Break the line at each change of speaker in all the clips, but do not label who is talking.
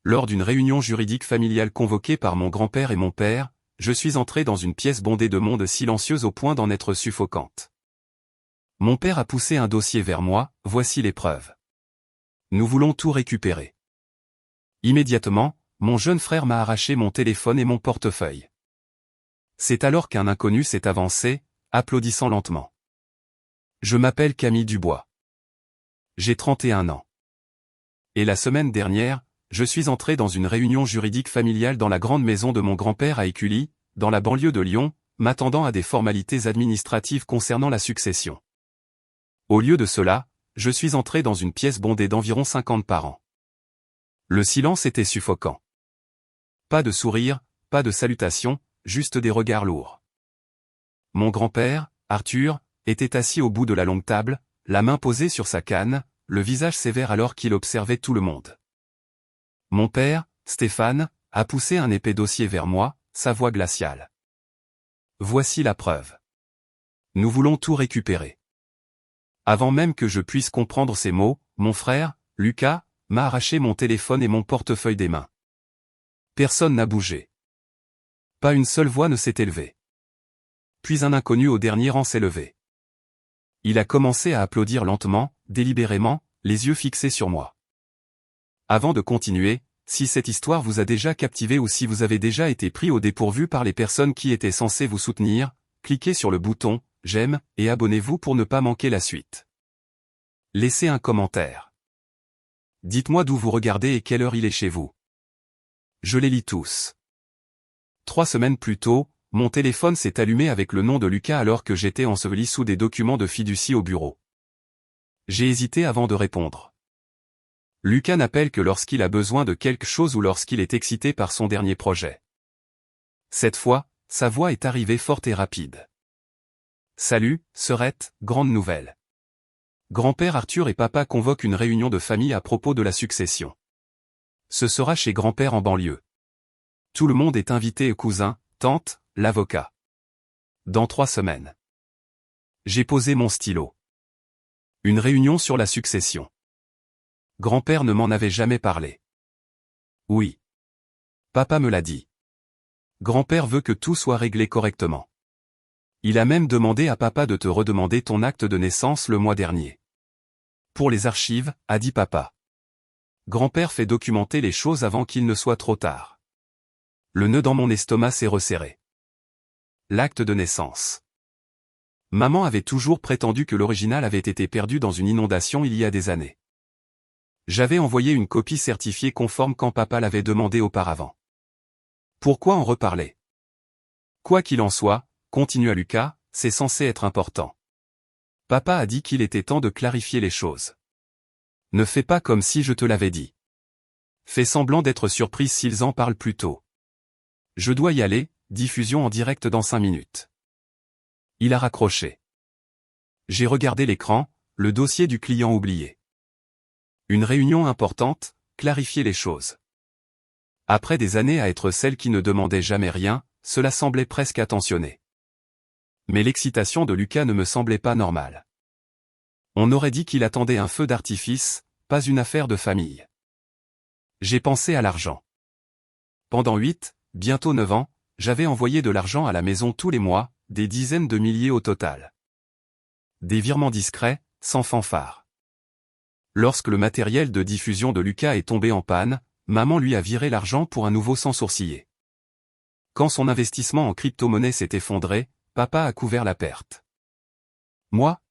lors d'une réunion juridique familiale convoquée par mon grand-père et mon père, je suis entré dans une pièce bondée de monde silencieuse au point d'en être suffocante. Mon père a poussé un dossier vers moi, voici les preuves. Nous voulons tout récupérer. Immédiatement, mon jeune frère m'a arraché mon téléphone et mon portefeuille. C'est alors qu'un inconnu s'est avancé, applaudissant lentement. Je m'appelle Camille Dubois. J'ai 31 ans. Et la semaine dernière, je suis entré dans une réunion juridique familiale dans la grande maison de mon grand-père à Écully, dans la banlieue de Lyon, m'attendant à des formalités administratives concernant la succession. Au lieu de cela, je suis entré dans une pièce bondée d'environ 50 parents. Le silence était suffocant. Pas de sourire, pas de salutations, juste des regards lourds. Mon grand-père, Arthur, était assis au bout de la longue table, la main posée sur sa canne, le visage sévère alors qu'il observait tout le monde. Mon père, Stéphane, a poussé un épais dossier vers moi, sa voix glaciale. Voici la preuve. Nous voulons tout récupérer. Avant même que je puisse comprendre ces mots, mon frère, Lucas, m'a arraché mon téléphone et mon portefeuille des mains. Personne n'a bougé. Pas une seule voix ne s'est élevée. Puis un inconnu au dernier rang s'est levé. Il a commencé à applaudir lentement, délibérément, les yeux fixés sur moi. Avant de continuer, si cette histoire vous a déjà captivé ou si vous avez déjà été pris au dépourvu par les personnes qui étaient censées vous soutenir, cliquez sur le bouton « J'aime » et abonnez-vous pour ne pas manquer la suite. Laissez un commentaire. Dites-moi d'où vous regardez et quelle heure il est chez vous. Je les lis tous. 3 semaines plus tôt, mon téléphone s'est allumé avec le nom de Lucas alors que j'étais enseveli sous des documents de fiducie au bureau. J'ai hésité avant de répondre. Lucas n'appelle que lorsqu'il a besoin de quelque chose ou lorsqu'il est excité par son dernier projet. Cette fois, sa voix est arrivée forte et rapide. Salut, sœurette, grande nouvelle. Grand-père Arthur et papa convoquent une réunion de famille à propos de la succession. Ce sera chez grand-père en banlieue. Tout le monde est invité, cousin, tante, l'avocat. Dans 3 semaines. J'ai posé mon stylo. Une réunion sur la succession. Grand-père ne m'en avait jamais parlé. Oui. Papa me l'a dit. Grand-père veut que tout soit réglé correctement. Il a même demandé à papa de te redemander ton acte de naissance le mois dernier. Pour les archives, a dit papa. Grand-père fait documenter les choses avant qu'il ne soit trop tard. Le nœud dans mon estomac s'est resserré. L'acte de naissance. Maman avait toujours prétendu que l'original avait été perdu dans une inondation il y a des années. J'avais envoyé une copie certifiée conforme quand papa l'avait demandé auparavant. Pourquoi en reparler? Quoi qu'il en soit, continua Lucas, c'est censé être important. Papa a dit qu'il était temps de clarifier les choses. Ne fais pas comme si je te l'avais dit. Fais semblant d'être surprise s'ils en parlent plus tôt. Je dois y aller, diffusion en direct dans 5 minutes. Il a raccroché. J'ai regardé l'écran, le dossier du client oublié. Une réunion importante, clarifier les choses. Après des années à être celle qui ne demandait jamais rien, cela semblait presque attentionné. Mais l'excitation de Lucas ne me semblait pas normale. On aurait dit qu'il attendait un feu d'artifice, pas une affaire de famille. J'ai pensé à l'argent. Pendant 8, bientôt 9 ans, j'avais envoyé de l'argent à la maison tous les mois, des dizaines de milliers au total. Des virements discrets, sans fanfare. Lorsque le matériel de diffusion de Lucas est tombé en panne, maman lui a viré l'argent pour un nouveau sans sourciller. Quand son investissement en crypto-monnaie s'est effondré, papa a couvert la perte. Moi?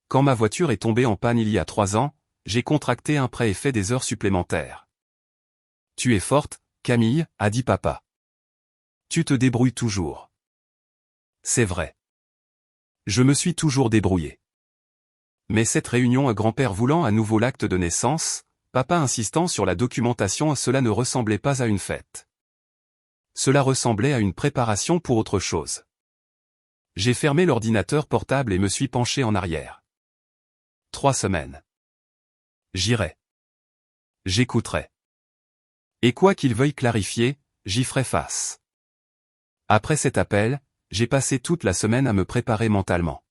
Quand ma voiture est tombée en panne il y a 3 ans, j'ai contracté un prêt et fait des heures supplémentaires. Tu es forte, Camille, a dit papa. Tu te débrouilles toujours. C'est vrai. Je me suis toujours débrouillé. Mais cette réunion à grand-père voulant à nouveau l'acte de naissance, papa insistant sur la documentation, cela ne ressemblait pas à une fête. Cela ressemblait à une préparation pour autre chose. J'ai fermé l'ordinateur portable et me suis penché en arrière. 3 semaines. J'irai. J'écouterai. Et quoi qu'il veuille clarifier, j'y ferai face. Après cet appel, j'ai passé toute la semaine à me préparer mentalement.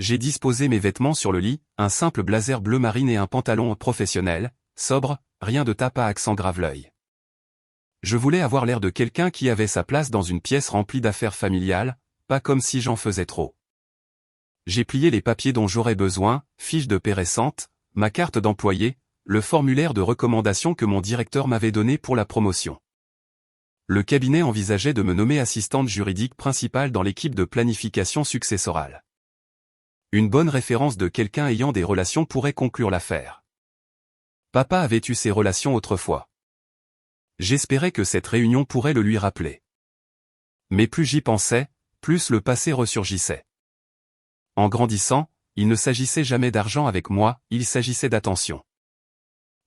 J'ai disposé mes vêtements sur le lit, un simple blazer bleu marine et un pantalon professionnel, sobre, rien de tape à accent grave-l'œil. Je voulais avoir l'air de quelqu'un qui avait sa place dans une pièce remplie d'affaires familiales, pas comme si j'en faisais trop. J'ai plié les papiers dont j'aurais besoin, fiche de paie récente, ma carte d'employé, le formulaire de recommandation que mon directeur m'avait donné pour la promotion. Le cabinet envisageait de me nommer assistante juridique principale dans l'équipe de planification successorale. Une bonne référence de quelqu'un ayant des relations pourrait conclure l'affaire. Papa avait eu ces relations autrefois. J'espérais que cette réunion pourrait le lui rappeler. Mais plus j'y pensais, plus le passé ressurgissait. En grandissant, il ne s'agissait jamais d'argent avec moi, il s'agissait d'attention.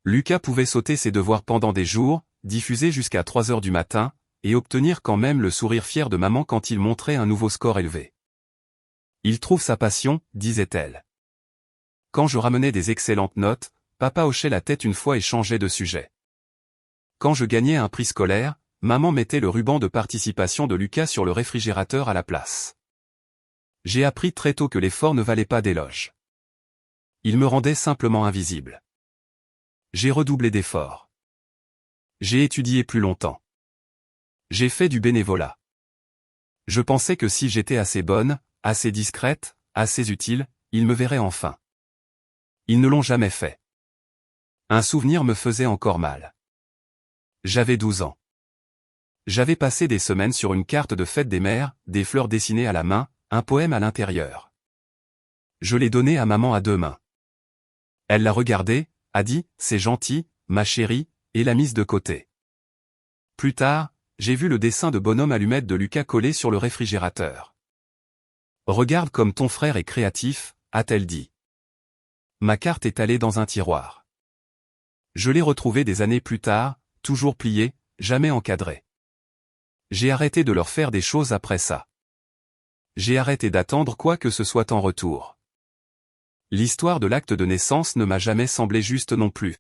Lucas pouvait sauter ses devoirs pendant des jours, diffuser jusqu'à 3 heures du matin, et obtenir quand même le sourire fier de maman quand il montrait un nouveau score élevé. Il trouve sa passion, disait-elle. Quand je ramenais des excellentes notes, papa hochait la tête une fois et changeait de sujet. Quand je gagnais un prix scolaire, maman mettait le ruban de participation de Lucas sur le réfrigérateur à la place. J'ai appris très tôt que l'effort ne valait pas d'éloge. Il me rendait simplement invisible. J'ai redoublé d'efforts. J'ai étudié plus longtemps. J'ai fait du bénévolat. Je pensais que si j'étais assez bonne, assez discrète, assez utile, ils me verraient enfin. Ils ne l'ont jamais fait. Un souvenir me faisait encore mal. J'avais 12 ans. J'avais passé des semaines sur une carte de fête des mères, des fleurs dessinées à la main, un poème à l'intérieur. Je l'ai donné à maman à 2 mains. Elle l'a regardé, a dit « C'est gentil, ma chérie », et l'a mise de côté. Plus tard, j'ai vu le dessin de bonhomme allumette de Lucas collé sur le réfrigérateur. « Regarde comme ton frère est créatif », a-t-elle dit. Ma carte est allée dans un tiroir. Je l'ai retrouvée des années plus tard, toujours pliée, jamais encadrée. J'ai arrêté de leur faire des choses après ça. J'ai arrêté d'attendre quoi que ce soit en retour. L'histoire de l'acte de naissance ne m'a jamais semblé juste non plus.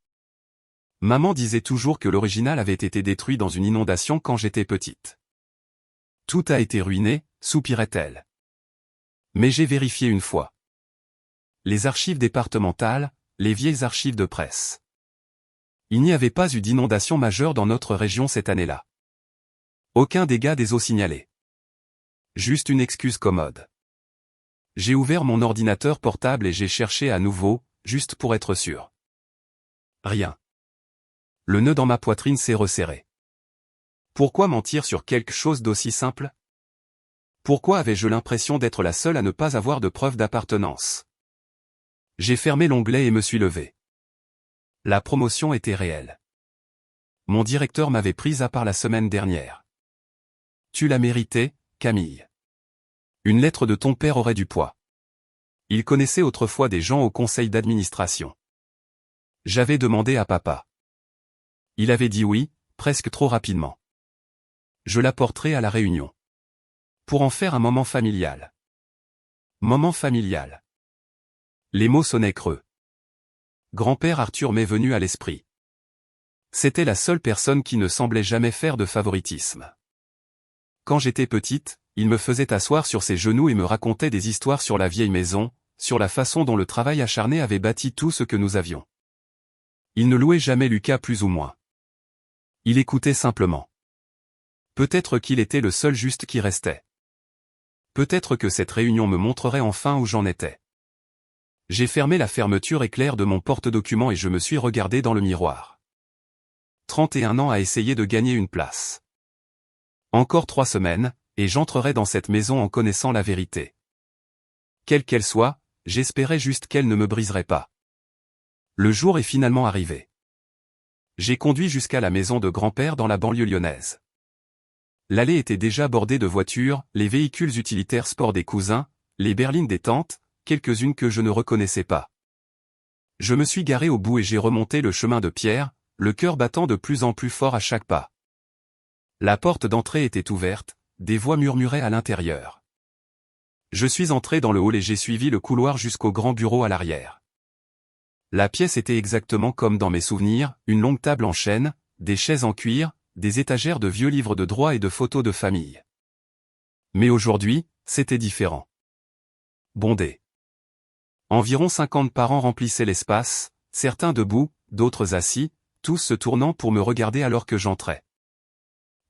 Maman disait toujours que l'original avait été détruit dans une inondation quand j'étais petite. Tout a été ruiné, soupirait-elle. Mais j'ai vérifié une fois. Les archives départementales, les vieilles archives de presse. Il n'y avait pas eu d'inondation majeure dans notre région cette année-là. Aucun dégât des eaux signalés. Juste une excuse commode. J'ai ouvert mon ordinateur portable et j'ai cherché à nouveau, juste pour être sûr. Rien. Le nœud dans ma poitrine s'est resserré. Pourquoi mentir sur quelque chose d'aussi simple? Pourquoi avais-je l'impression d'être la seule à ne pas avoir de preuve d'appartenance? J'ai fermé l'onglet et me suis levé. La promotion était réelle. Mon directeur m'avait prise à part la semaine dernière. Tu l'as mérité, Camille. Une lettre de ton père aurait du poids. Il connaissait autrefois des gens au conseil d'administration. J'avais demandé à papa. Il avait dit oui, presque trop rapidement. Je l'apporterai à la réunion. Pour en faire un moment familial. Moment familial. Les mots sonnaient creux. Grand-père Arthur m'est venu à l'esprit. C'était la seule personne qui ne semblait jamais faire de favoritisme. Quand j'étais petite, il me faisait asseoir sur ses genoux et me racontait des histoires sur la vieille maison, sur la façon dont le travail acharné avait bâti tout ce que nous avions. Il ne louait jamais Lucas plus ou moins. Il écoutait simplement. Peut-être qu'il était le seul juste qui restait. Peut-être que cette réunion me montrerait enfin où j'en étais. J'ai fermé la fermeture éclair de mon porte-documents et je me suis regardé dans le miroir. 31 ans à essayer de gagner une place. Encore 3 semaines, et j'entrerai dans cette maison en connaissant la vérité. Quelle qu'elle soit, j'espérais juste qu'elle ne me briserait pas. Le jour est finalement arrivé. J'ai conduit jusqu'à la maison de grand-père dans la banlieue lyonnaise. L'allée était déjà bordée de voitures, les véhicules utilitaires sport des cousins, les berlines des tantes, quelques-unes que je ne reconnaissais pas. Je me suis garé au bout et j'ai remonté le chemin de pierre, le cœur battant de plus en plus fort à chaque pas. La porte d'entrée était ouverte, des voix murmuraient à l'intérieur. Je suis entré dans le hall et j'ai suivi le couloir jusqu'au grand bureau à l'arrière. La pièce était exactement comme dans mes souvenirs, une longue table en chêne, des chaises en cuir, des étagères de vieux livres de droit et de photos de famille. Mais aujourd'hui, c'était différent. Bondé. Environ 50 parents remplissaient l'espace, certains debout, d'autres assis, tous se tournant pour me regarder alors que j'entrais.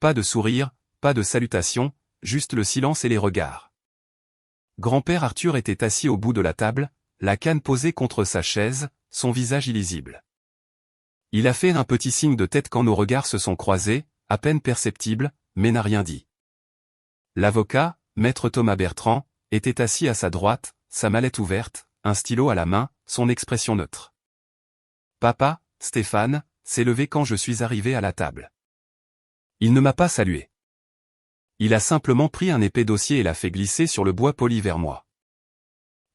Pas de sourire, pas de salutation, juste le silence et les regards. Grand-père Arthur était assis au bout de la table, la canne posée contre sa chaise, son visage illisible. Il a fait un petit signe de tête quand nos regards se sont croisés, à peine perceptible, mais n'a rien dit. L'avocat, maître Thomas Bertrand, était assis à sa droite, sa mallette ouverte, un stylo à la main, son expression neutre. Papa, Stéphane, s'est levé quand je suis arrivé à la table. Il ne m'a pas salué. Il a simplement pris un épais dossier et l'a fait glisser sur le bois poli vers moi.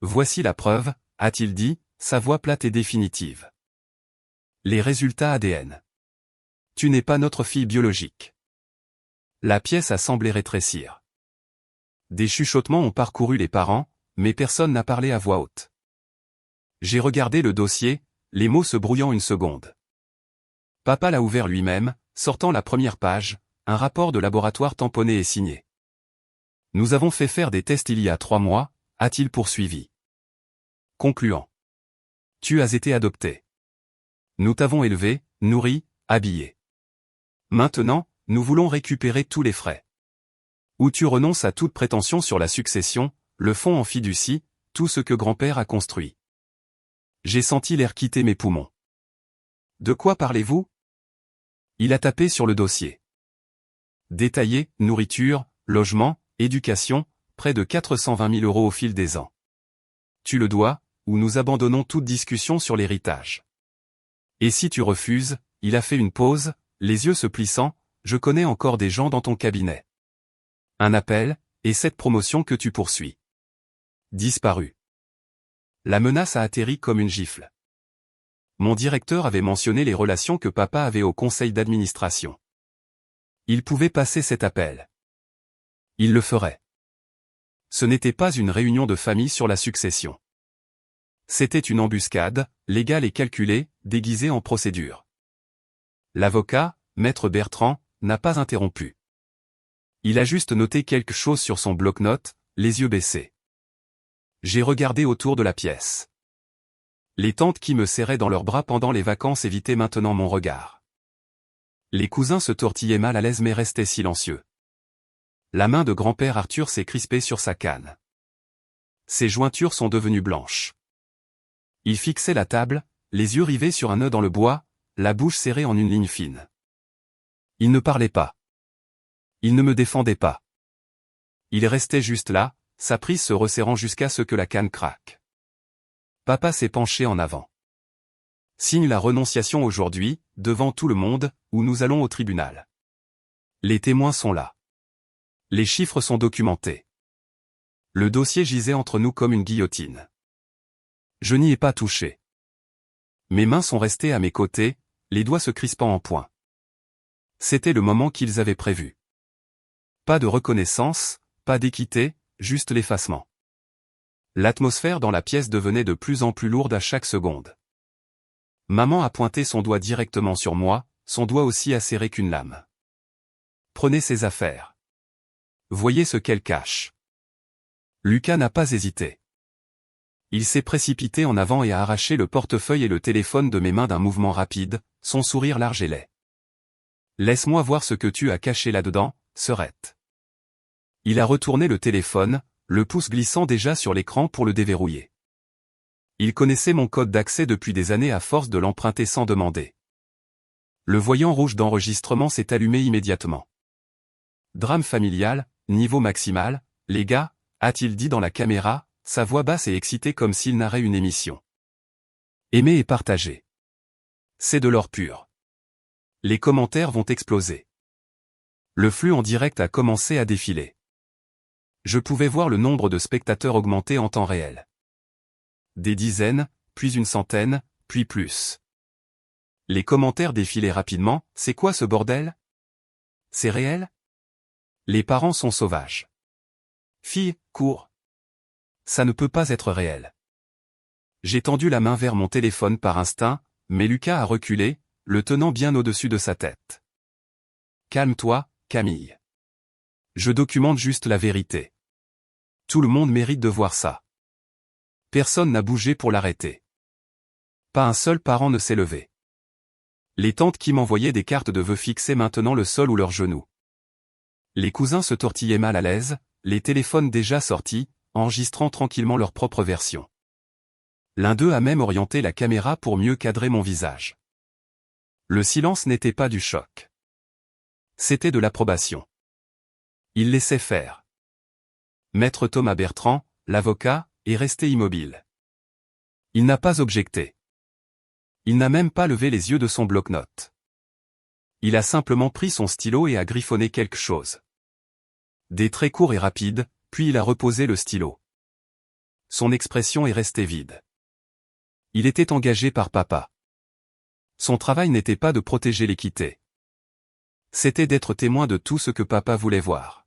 Voici la preuve, a-t-il dit, sa voix plate et définitive. Les résultats ADN. Tu n'es pas notre fille biologique. La pièce a semblé rétrécir. Des chuchotements ont parcouru les parents, mais personne n'a parlé à voix haute. J'ai regardé le dossier, les mots se brouillant une seconde. Papa l'a ouvert lui-même, sortant la première page, un rapport de laboratoire tamponné et signé. Nous avons fait faire des tests il y a 3 mois, a-t-il poursuivi. Concluant. Tu as été adopté. Nous t'avons élevé, nourri, habillé. Maintenant, nous voulons récupérer tous les frais. Ou tu renonces à toute prétention sur la succession, le fonds en fiducie, tout ce que grand-père a construit. J'ai senti l'air quitter mes poumons. De quoi parlez-vous? Il a tapé sur le dossier. Détaillé, nourriture, logement, éducation, près de 420 000 € au fil des ans. Tu le dois, ou nous abandonnons toute discussion sur l'héritage. Et si tu refuses, il a fait une pause, les yeux se plissant, je connais encore des gens dans ton cabinet. Un appel, et cette promotion que tu poursuis. Disparu. La menace a atterri comme une gifle. Mon directeur avait mentionné les relations que papa avait au conseil d'administration. Il pouvait passer cet appel. Il le ferait. Ce n'était pas une réunion de famille sur la succession. C'était une embuscade, légale et calculée, déguisée en procédure. L'avocat, maître Bertrand, n'a pas interrompu. Il a juste noté quelque chose sur son bloc-notes, les yeux baissés. J'ai regardé autour de la pièce. Les tantes qui me serraient dans leurs bras pendant les vacances évitaient maintenant mon regard. Les cousins se tortillaient mal à l'aise mais restaient silencieux. La main de grand-père Arthur s'est crispée sur sa canne. Ses jointures sont devenues blanches. Il fixait la table, les yeux rivés sur un nœud dans le bois, la bouche serrée en une ligne fine. Il ne parlait pas. Il ne me défendait pas. Il restait juste là, sa prise se resserrant jusqu'à ce que la canne craque. Papa s'est penché en avant. Signe la renonciation aujourd'hui, devant tout le monde, ou nous allons au tribunal. Les témoins sont là. Les chiffres sont documentés. Le dossier gisait entre nous comme une guillotine. Je n'y ai pas touché. Mes mains sont restées à mes côtés, les doigts se crispant en poing. C'était le moment qu'ils avaient prévu. Pas de reconnaissance, pas d'équité, juste l'effacement. L'atmosphère dans la pièce devenait de plus en plus lourde à chaque seconde. Maman a pointé son doigt directement sur moi, son doigt aussi acéré qu'une lame. Prenez ses affaires. Voyez ce qu'elle cache. Lucas n'a pas hésité. Il s'est précipité en avant et a arraché le portefeuille et le téléphone de mes mains d'un mouvement rapide, son sourire large et laid. Laisse-moi voir ce que tu as caché là-dedans, Serette. Il a retourné le téléphone, le pouce glissant déjà sur l'écran pour le déverrouiller. Il connaissait mon code d'accès depuis des années à force de l'emprunter sans demander. Le voyant rouge d'enregistrement s'est allumé immédiatement. Drame familial, niveau maximal, les gars, a-t-il dit dans la caméra, sa voix basse et excitée comme s'il narrait une émission. Aimer et partager. C'est de l'or pur. Les commentaires vont exploser. Le flux en direct a commencé à défiler. Je pouvais voir le nombre de spectateurs augmenter en temps réel. Des dizaines, puis une centaine, puis plus. Les commentaires défilaient rapidement, c'est quoi ce bordel? C'est réel? Les parents sont sauvages. Fille, cours. Ça ne peut pas être réel. J'ai tendu la main vers mon téléphone par instinct, mais Lucas a reculé, le tenant bien au-dessus de sa tête. Calme-toi, Camille. Je documente juste la vérité. Tout le monde mérite de voir ça. Personne n'a bougé pour l'arrêter. Pas un seul parent ne s'est levé. Les tantes qui m'envoyaient des cartes de vœux fixaient maintenant le sol ou leurs genoux. Les cousins se tortillaient mal à l'aise, les téléphones déjà sortis, enregistrant tranquillement leur propre version. L'un d'eux a même orienté la caméra pour mieux cadrer mon visage. Le silence n'était pas du choc. C'était de l'approbation. Il laissait faire. Maître Thomas Bertrand, l'avocat, est resté immobile. Il n'a pas objecté. Il n'a même pas levé les yeux de son bloc-notes. Il a simplement pris son stylo et a griffonné quelque chose. Des traits courts et rapides, puis il a reposé le stylo. Son expression est restée vide. Il était engagé par papa. Son travail n'était pas de protéger l'équité. C'était d'être témoin de tout ce que papa voulait voir.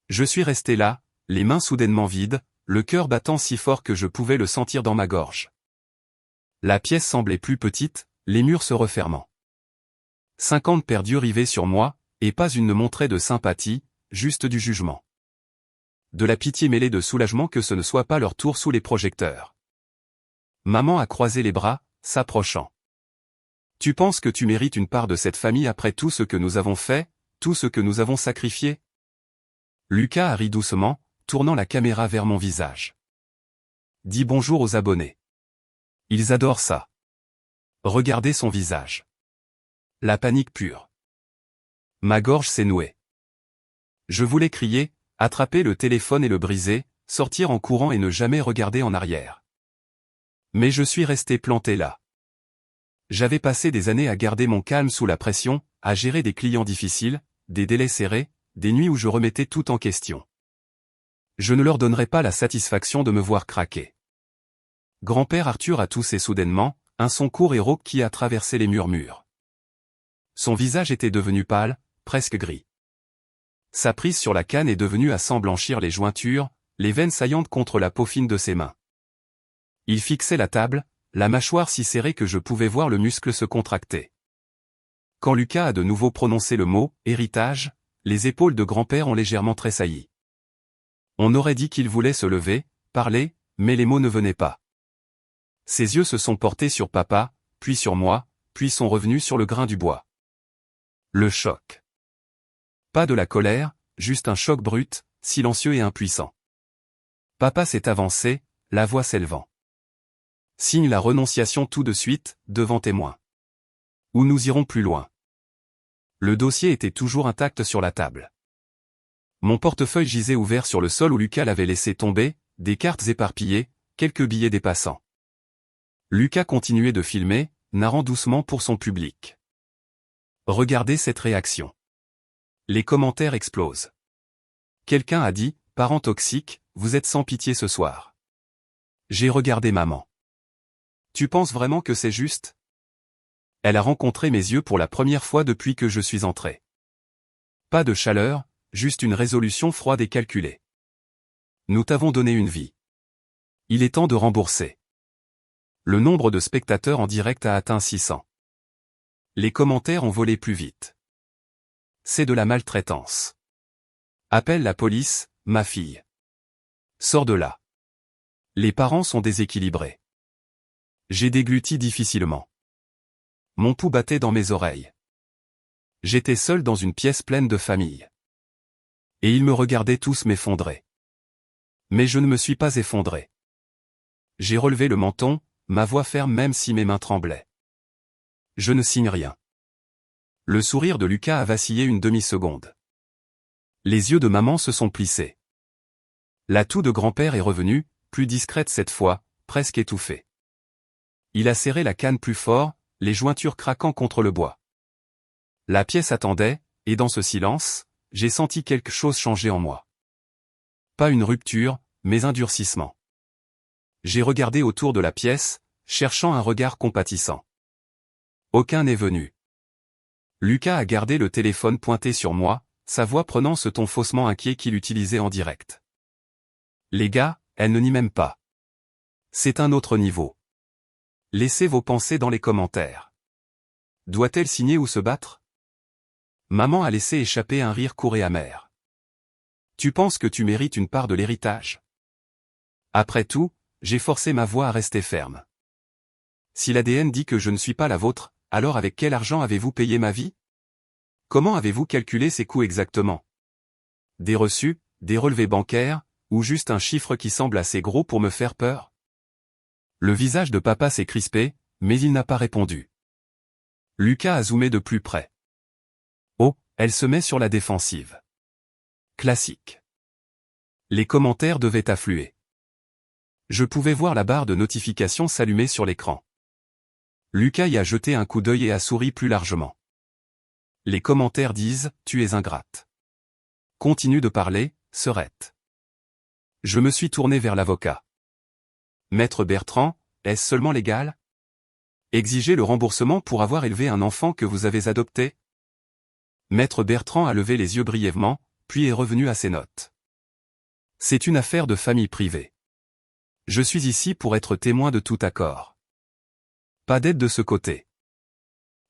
Je suis resté là, les mains soudainement vides, le cœur battant si fort que je pouvais le sentir dans ma gorge. La pièce semblait plus petite, les murs se refermant. 50 paires d'yeux rivaient sur moi, et pas une ne montrait de sympathie, juste du jugement. De la pitié mêlée de soulagement que ce ne soit pas leur tour sous les projecteurs. Maman a croisé les bras, s'approchant. Tu penses que tu mérites une part de cette famille après tout ce que nous avons fait, tout ce que nous avons sacrifié? Lucas a ri doucement, tournant la caméra vers mon visage. Dis bonjour aux abonnés. Ils adorent ça. Regardez son visage. La panique pure. Ma gorge s'est nouée. Je voulais crier, attraper le téléphone et le briser, sortir en courant et ne jamais regarder en arrière. Mais je suis resté planté là. J'avais passé des années à garder mon calme sous la pression, à gérer des clients difficiles, des délais serrés, des nuits où je remettais tout en question. Je ne leur donnerai pas la satisfaction de me voir craquer. Grand-père Arthur a toussé soudainement, un son court et rauque qui a traversé les murmures. Son visage était devenu pâle, presque gris. Sa prise sur la canne est devenue à s'en blanchir les jointures, les veines saillantes contre la peau fine de ses mains. Il fixait la table, la mâchoire si serrée que je pouvais voir le muscle se contracter. Quand Lucas a de nouveau prononcé le mot « héritage », les épaules de grand-père ont légèrement tressailli. On aurait dit qu'il voulait se lever, parler, mais les mots ne venaient pas. Ses yeux se sont portés sur papa, puis sur moi, puis sont revenus sur le grain du bois. Le choc. Pas de la colère, juste un choc brut, silencieux et impuissant. Papa s'est avancé, la voix s'élevant. Signe la renonciation tout de suite, devant témoin. Ou nous irons plus loin. Le dossier était toujours intact sur la table. Mon portefeuille gisait ouvert sur le sol où Lucas l'avait laissé tomber, des cartes éparpillées, quelques billets des passants. Lucas continuait de filmer, narrant doucement pour son public. Regardez cette réaction. Les commentaires explosent. Quelqu'un a dit, parent toxique, vous êtes sans pitié ce soir. J'ai regardé maman. Tu penses vraiment que c'est juste? Elle a rencontré mes yeux pour la première fois depuis que je suis entré. Pas de chaleur, juste une résolution froide et calculée. Nous t'avons donné une vie. Il est temps de rembourser. Le nombre de spectateurs en direct a atteint 600. Les commentaires ont volé plus vite. C'est de la maltraitance. Appelle la police, ma fille. Sors de là. Les parents sont déséquilibrés. J'ai dégluti difficilement. Mon pouls battait dans mes oreilles. J'étais seul dans une pièce pleine de famille. Et ils me regardaient tous m'effondrer. Mais je ne me suis pas effondré. J'ai relevé le menton, ma voix ferme même si mes mains tremblaient. Je ne signe rien. Le sourire de Lucas a vacillé une demi-seconde. Les yeux de maman se sont plissés. La toux de grand-père est revenue, plus discrète cette fois, presque étouffée. Il a serré la canne plus fort, les jointures craquant contre le bois. La pièce attendait, et dans ce silence, j'ai senti quelque chose changer en moi. Pas une rupture, mais un durcissement. J'ai regardé autour de la pièce, cherchant un regard compatissant. Aucun n'est venu. Lucas a gardé le téléphone pointé sur moi, sa voix prenant ce ton faussement inquiet qu'il utilisait en direct. Les gars, elle ne nie même pas. C'est un autre niveau. Laissez vos pensées dans les commentaires. Doit-elle signer ou se battre? Maman a laissé échapper un rire court et amer. Tu penses que tu mérites une part de l'héritage? Après tout, j'ai forcé ma voix à rester ferme. Si l'ADN dit que je ne suis pas la vôtre, alors avec quel argent avez-vous payé ma vie? Comment avez-vous calculé ces coûts exactement? Des reçus, des relevés bancaires, ou juste un chiffre qui semble assez gros pour me faire peur? Le visage de papa s'est crispé, mais il n'a pas répondu. Lucas a zoomé de plus près. Oh, elle se met sur la défensive. Classique. Les commentaires devaient affluer. Je pouvais voir la barre de notification s'allumer sur l'écran. Lucas y a jeté un coup d'œil et a souri plus largement. Les commentaires disent « Tu es ingrate. Continue de parler, Serette. » Je me suis tourné vers l'avocat. Maître Bertrand, est-ce seulement légal? Exiger le remboursement pour avoir élevé un enfant que vous avez adopté? Maître Bertrand a levé les yeux brièvement, puis est revenu à ses notes. C'est une affaire de famille privée. Je suis ici pour être témoin de tout accord. Pas d'aide de ce côté.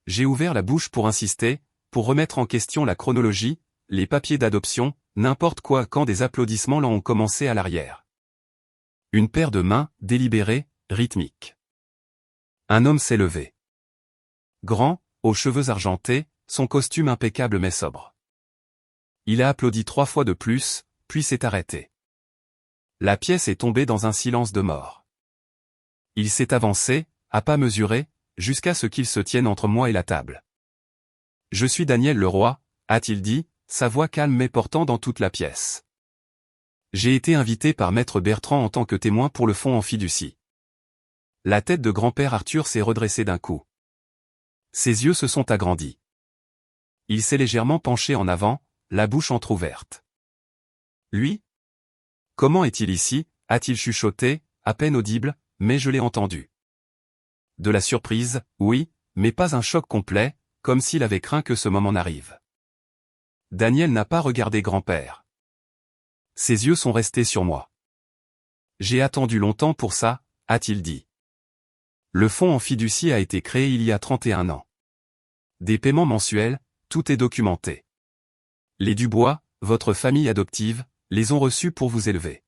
J'ai ouvert la bouche pour insister, pour remettre en question la chronologie, les papiers d'adoption, n'importe quoi quand des applaudissements l'ont commencé à l'arrière. Une paire de mains, délibérée, rythmique. Un homme s'est levé. Grand, aux cheveux argentés, son costume impeccable mais sobre. Il a applaudi 3 fois de plus, puis s'est arrêté. La pièce est tombée dans un silence de mort. Il s'est avancé, à pas mesurés, jusqu'à ce qu'il se tienne entre moi et la table. « Je suis Daniel Leroy », a-t-il dit, sa voix calme mais portant dans toute la pièce. J'ai été invité par Maître Bertrand en tant que témoin pour le fonds en fiducie. La tête de grand-père Arthur s'est redressée d'un coup. Ses yeux se sont agrandis. Il s'est légèrement penché en avant, la bouche entr'ouverte. Lui? Comment est-il ici? A-t-il chuchoté, à peine audible, mais je l'ai entendu. De la surprise, oui, mais pas un choc complet, comme s'il avait craint que ce moment n'arrive. Daniel n'a pas regardé grand-père. Ses yeux sont restés sur moi. J'ai attendu longtemps pour ça, a-t-il dit. Le fonds en fiducie a été créé il y a 31 ans. Des paiements mensuels, tout est documenté. Les Dubois, votre famille adoptive, les ont reçus pour vous élever.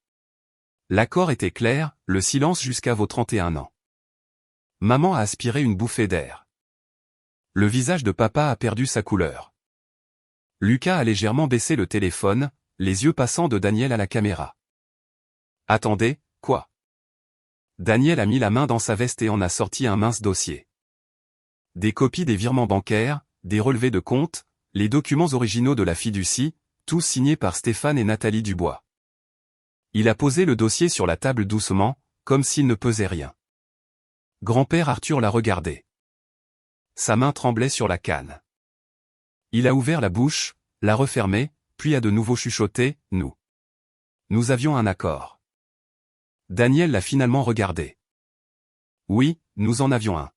L'accord était clair, le silence jusqu'à vos 31 ans. Maman a aspiré une bouffée d'air. Le visage de papa a perdu sa couleur. Lucas a légèrement baissé le téléphone, les yeux passant de Daniel à la caméra. Attendez, quoi? Daniel a mis la main dans sa veste et en a sorti un mince dossier. Des copies des virements bancaires, des relevés de compte, les documents originaux de la fiducie, tous signés par Stéphane et Nathalie Dubois. Il a posé le dossier sur la table doucement, comme s'il ne pesait rien. Grand-père Arthur l'a regardé. Sa main tremblait sur la canne. Il a ouvert la bouche, l'a refermée, puis a de nouveau chuchoté, « Nous. Nous avions un accord. » Daniel l'a finalement regardé. Oui, nous en avions un.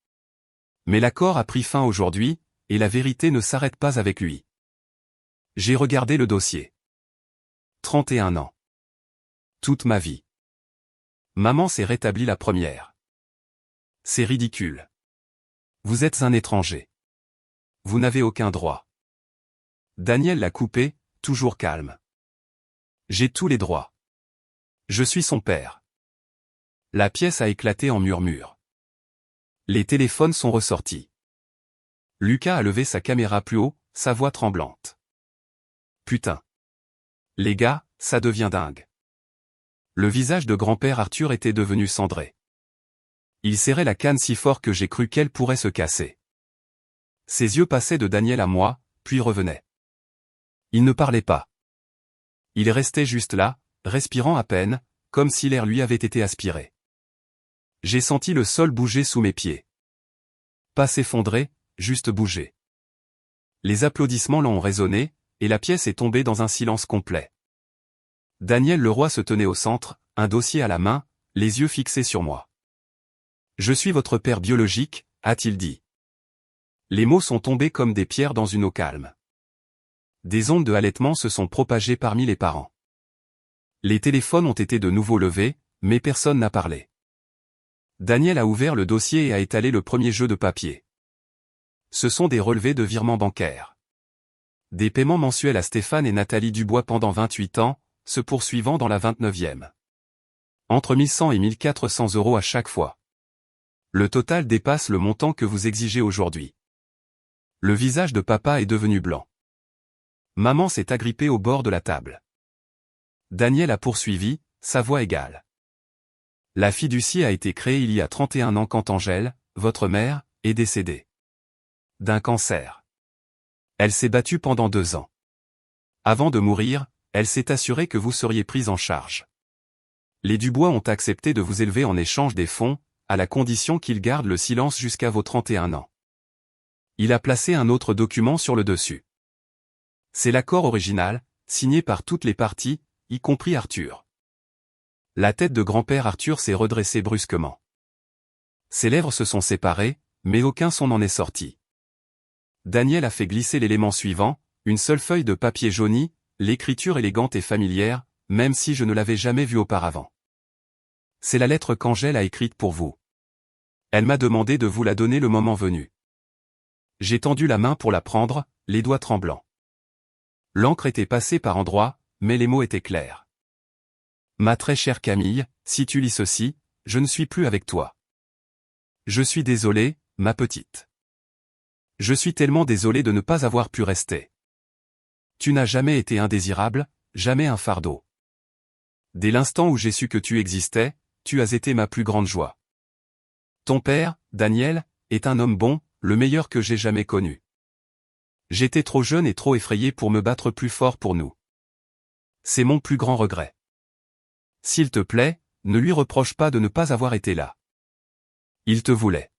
Mais l'accord a pris fin aujourd'hui, et la vérité ne s'arrête pas avec lui. J'ai regardé le dossier. 31 ans. Toute ma vie. Maman s'est rétablie la première. C'est ridicule. Vous êtes un étranger. Vous n'avez aucun droit. Daniel l'a coupé, toujours calme. J'ai tous les droits. Je suis son père. La pièce a éclaté en murmures. Les téléphones sont ressortis. Lucas a levé sa caméra plus haut, sa voix tremblante. Putain. Les gars, ça devient dingue. Le visage de grand-père Arthur était devenu cendré. Il serrait la canne si fort que j'ai cru qu'elle pourrait se casser. Ses yeux passaient de Daniel à moi, puis revenaient. Il ne parlait pas. Il restait juste là, respirant à peine, comme si l'air lui avait été aspiré. J'ai senti le sol bouger sous mes pieds. Pas s'effondrer, juste bouger. Les applaudissements l'ont résonné, et la pièce est tombée dans un silence complet. Daniel Leroy se tenait au centre, un dossier à la main, les yeux fixés sur moi. « Je suis votre père biologique », a-t-il dit. Les mots sont tombés comme des pierres dans une eau calme. Des ondes de halètement se sont propagées parmi les parents. Les téléphones ont été de nouveau levés, mais personne n'a parlé. Daniel a ouvert le dossier et a étalé le premier jeu de papier. Ce sont des relevés de virements bancaires. Des paiements mensuels à Stéphane et Nathalie Dubois pendant 28 ans, se poursuivant dans la 29e. Entre 1100 et 1400 € à chaque fois. Le total dépasse le montant que vous exigez aujourd'hui. Le visage de papa est devenu blanc. Maman s'est agrippée au bord de la table. Daniel a poursuivi, sa voix égale. La fiducie a été créée il y a 31 ans quand Angèle, votre mère, est décédée. D'un cancer. Elle s'est battue pendant 2 ans. Avant de mourir, elle s'est assurée que vous seriez prise en charge. Les Dubois ont accepté de vous élever en échange des fonds, à la condition qu'ils gardent le silence jusqu'à vos 31 ans. Il a placé un autre document sur le dessus. C'est l'accord original, signé par toutes les parties, y compris Arthur. La tête de grand-père Arthur s'est redressée brusquement. Ses lèvres se sont séparées, mais aucun son n'en est sorti. Daniel a fait glisser l'élément suivant, une seule feuille de papier jauni, l'écriture élégante et familière, même si je ne l'avais jamais vue auparavant. C'est la lettre qu'Angèle a écrite pour vous. Elle m'a demandé de vous la donner le moment venu. J'ai tendu la main pour la prendre, les doigts tremblants. L'encre était passée par endroits, mais les mots étaient clairs. Ma très chère Camille, si tu lis ceci, je ne suis plus avec toi. Je suis désolé, ma petite. Je suis tellement désolé de ne pas avoir pu rester. Tu n'as jamais été indésirable, jamais un fardeau. Dès l'instant où j'ai su que tu existais, tu as été ma plus grande joie. Ton père, Daniel, est un homme bon, le meilleur que j'ai jamais connu. J'étais trop jeune et trop effrayé pour me battre plus fort pour nous. C'est mon plus grand regret. S'il te plaît, ne lui reproche pas de ne pas avoir été là. Il te voulait.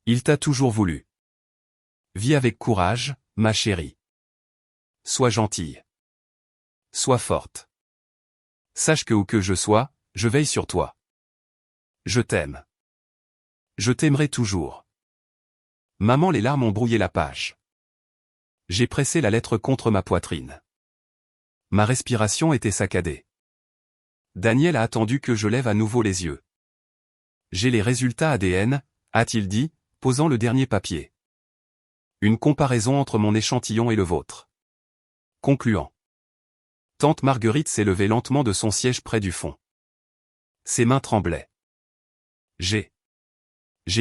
Il t'a toujours voulu. Vis avec courage, ma chérie. Sois gentille. Sois forte. Sache que où que je sois, je veille sur toi. Je t'aime. Je t'aimerai toujours. Maman, les larmes ont brouillé la page. J'ai pressé la lettre contre ma poitrine. Ma respiration était saccadée. Daniel a attendu que je lève à nouveau les yeux. J'ai les résultats ADN, a-t-il dit, posant le dernier papier. Une comparaison entre mon échantillon et le vôtre. Concluant. Tante Marguerite s'est levée lentement de son siège près du fond. Ses mains tremblaient. J'ai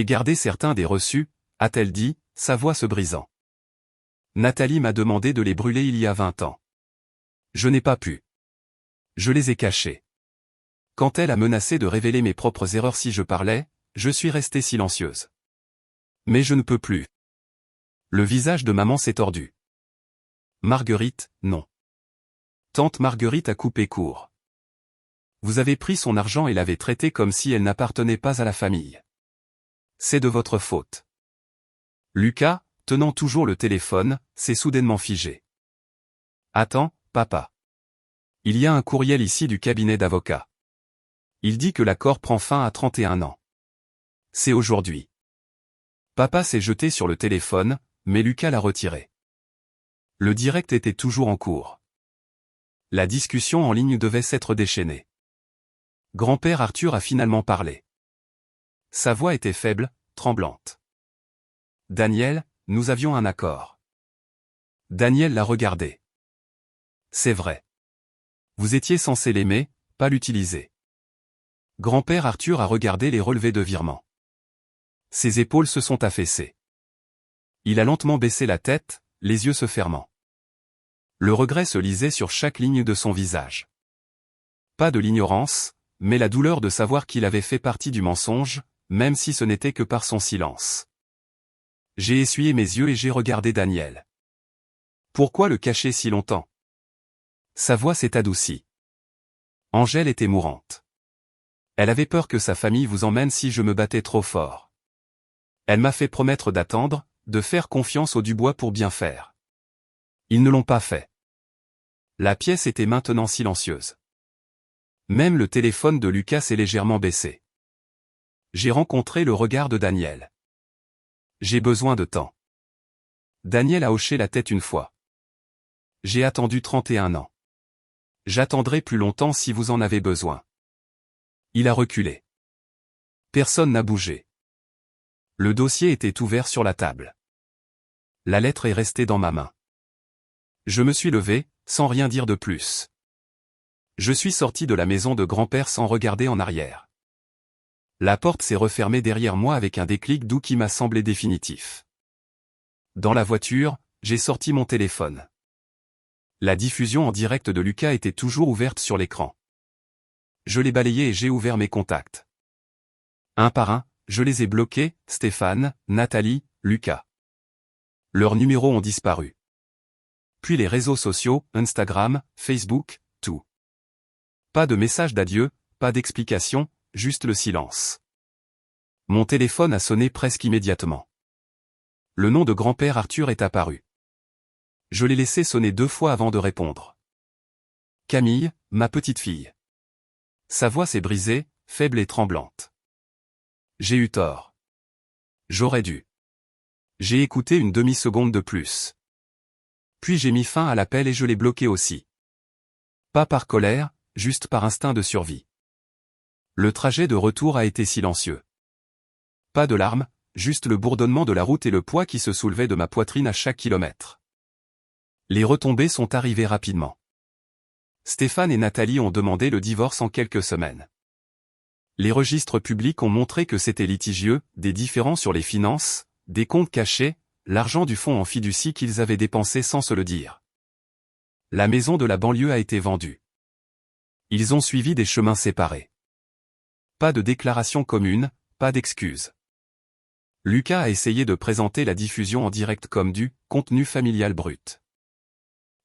gardé certains des reçus, a-t-elle dit, sa voix se brisant. Nathalie m'a demandé de les brûler il y a 20 ans. Je n'ai pas pu. Je les ai cachés. Quand elle a menacé de révéler mes propres erreurs si je parlais, je suis restée silencieuse. Mais je ne peux plus. Le visage de maman s'est tordu. Marguerite, non. Tante Marguerite a coupé court. Vous avez pris son argent et l'avez traitée comme si elle n'appartenait pas à la famille. C'est de votre faute. Lucas, tenant toujours le téléphone, s'est soudainement figé. Attends, papa. Il y a un courriel ici du cabinet d'avocat. Il dit que l'accord prend fin à 31 ans. C'est aujourd'hui. Papa s'est jeté sur le téléphone, mais Lucas l'a retiré. Le direct était toujours en cours. La discussion en ligne devait s'être déchaînée. Grand-père Arthur a finalement parlé. Sa voix était faible, tremblante. Daniel, nous avions un accord. Daniel l'a regardé. C'est vrai. Vous étiez censé l'aimer, pas l'utiliser. Grand-père Arthur a regardé les relevés de virement. Ses épaules se sont affaissées. Il a lentement baissé la tête, les yeux se fermant. Le regret se lisait sur chaque ligne de son visage. Pas de l'ignorance, mais la douleur de savoir qu'il avait fait partie du mensonge, même si ce n'était que par son silence. J'ai essuyé mes yeux et j'ai regardé Daniel. Pourquoi le cacher si longtemps? Sa voix s'est adoucie. Angèle était mourante. Elle avait peur que sa famille vous emmène si je me battais trop fort. Elle m'a fait promettre d'attendre, de faire confiance aux Dubois pour bien faire. Ils ne l'ont pas fait. La pièce était maintenant silencieuse. Même le téléphone de Lucas s'est légèrement baissé. J'ai rencontré le regard de Daniel. J'ai besoin de temps. Daniel a hoché la tête une fois. J'ai attendu 31 ans. J'attendrai plus longtemps si vous en avez besoin. Il a reculé. Personne n'a bougé. Le dossier était ouvert sur la table. La lettre est restée dans ma main. Je me suis levé, sans rien dire de plus. Je suis sorti de la maison de grand-père sans regarder en arrière. La porte s'est refermée derrière moi avec un déclic doux qui m'a semblé définitif. Dans la voiture, j'ai sorti mon téléphone. La diffusion en direct de Lucas était toujours ouverte sur l'écran. Je l'ai balayé et j'ai ouvert mes contacts. Un par un, je les ai bloqués, Stéphane, Nathalie, Lucas. Leurs numéros ont disparu. Puis les réseaux sociaux, Instagram, Facebook, tout. Pas de message d'adieu, pas d'explication, juste le silence. Mon téléphone a sonné presque immédiatement. Le nom de grand-père Arthur est apparu. Je l'ai laissé sonner 2 fois avant de répondre. Camille, ma petite fille. Sa voix s'est brisée, faible et tremblante. J'ai eu tort. J'aurais dû. J'ai écouté une demi-seconde de plus. Puis j'ai mis fin à l'appel et je l'ai bloqué aussi. Pas par colère, juste par instinct de survie. Le trajet de retour a été silencieux. Pas de larmes, juste le bourdonnement de la route et le poids qui se soulevait de ma poitrine à chaque kilomètre. Les retombées sont arrivées rapidement. Stéphane et Nathalie ont demandé le divorce en quelques semaines. Les registres publics ont montré que c'était litigieux, des différends sur les finances, des comptes cachés, l'argent du fonds en fiducie qu'ils avaient dépensé sans se le dire. La maison de la banlieue a été vendue. Ils ont suivi des chemins séparés. Pas de déclaration commune, pas d'excuses. Lucas a essayé de présenter la diffusion en direct comme du contenu familial brut.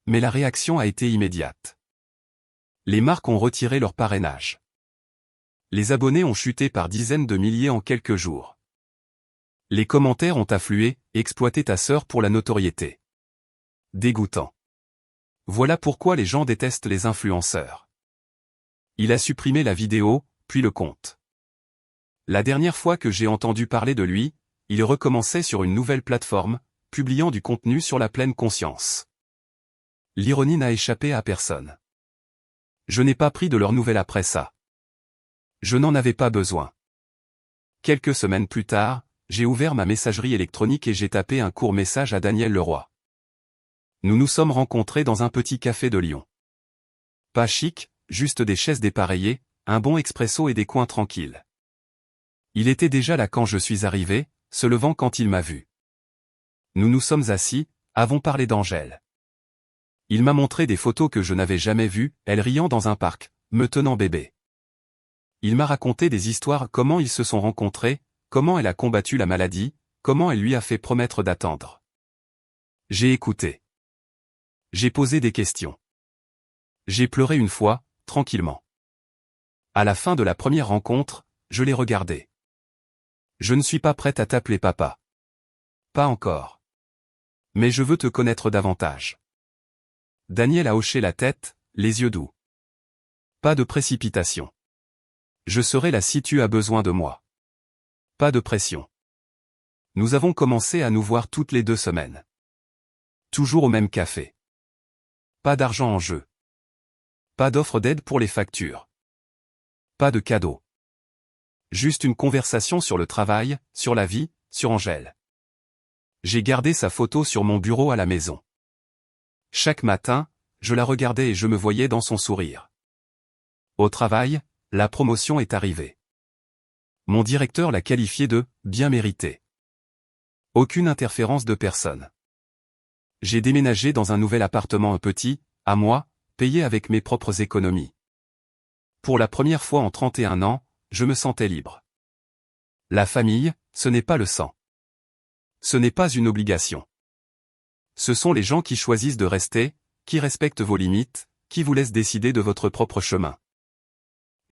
Mais la réaction a été immédiate. Les marques ont retiré leur parrainage. Les abonnés ont chuté par dizaines de milliers en quelques jours. Les commentaires ont afflué, exploité ta sœur pour la notoriété. Dégoûtant. Voilà pourquoi les gens détestent les influenceurs. Il a supprimé la vidéo, puis le compte. La dernière fois que j'ai entendu parler de lui, il recommençait sur une nouvelle plateforme, publiant du contenu sur la pleine conscience. L'ironie n'a échappé à personne. Je n'ai pas pris de leurs nouvelles après ça. Je n'en avais pas besoin. Quelques semaines plus tard, j'ai ouvert ma messagerie électronique et j'ai tapé un court message à Daniel Leroy. Nous nous sommes rencontrés dans un petit café de Lyon. Pas chic, juste des chaises dépareillées, un bon expresso et des coins tranquilles. Il était déjà là quand je suis arrivé, se levant quand il m'a vu. Nous nous sommes assis, avons parlé d'Angèle. Il m'a montré des photos que je n'avais jamais vues, elle riant dans un parc, me tenant bébé. Il m'a raconté des histoires, comment ils se sont rencontrés, comment elle a combattu la maladie, comment elle lui a fait promettre d'attendre. J'ai écouté. J'ai posé des questions. J'ai pleuré une fois, tranquillement. À la fin de la première rencontre, je l'ai regardé. Je ne suis pas prête à t'appeler papa. Pas encore. Mais je veux te connaître davantage. Daniel a hoché la tête, les yeux doux. Pas de précipitation. Je serai là si tu as besoin de moi. Pas de pression. Nous avons commencé à nous voir toutes les 2 semaines. Toujours au même café. Pas d'argent en jeu. Pas d'offre d'aide pour les factures. Pas de cadeau. Juste une conversation sur le travail, sur la vie, sur Angèle. J'ai gardé sa photo sur mon bureau à la maison. Chaque matin, je la regardais et je me voyais dans son sourire. Au travail, la promotion est arrivée. Mon directeur l'a qualifiée de « bien méritée ». Aucune interférence de personne. J'ai déménagé dans un nouvel appartement petit, à moi, payé avec mes propres économies. Pour la première fois en 31 ans, je me sentais libre. La famille, ce n'est pas le sang. Ce n'est pas une obligation. Ce sont les gens qui choisissent de rester, qui respectent vos limites, qui vous laissent décider de votre propre chemin.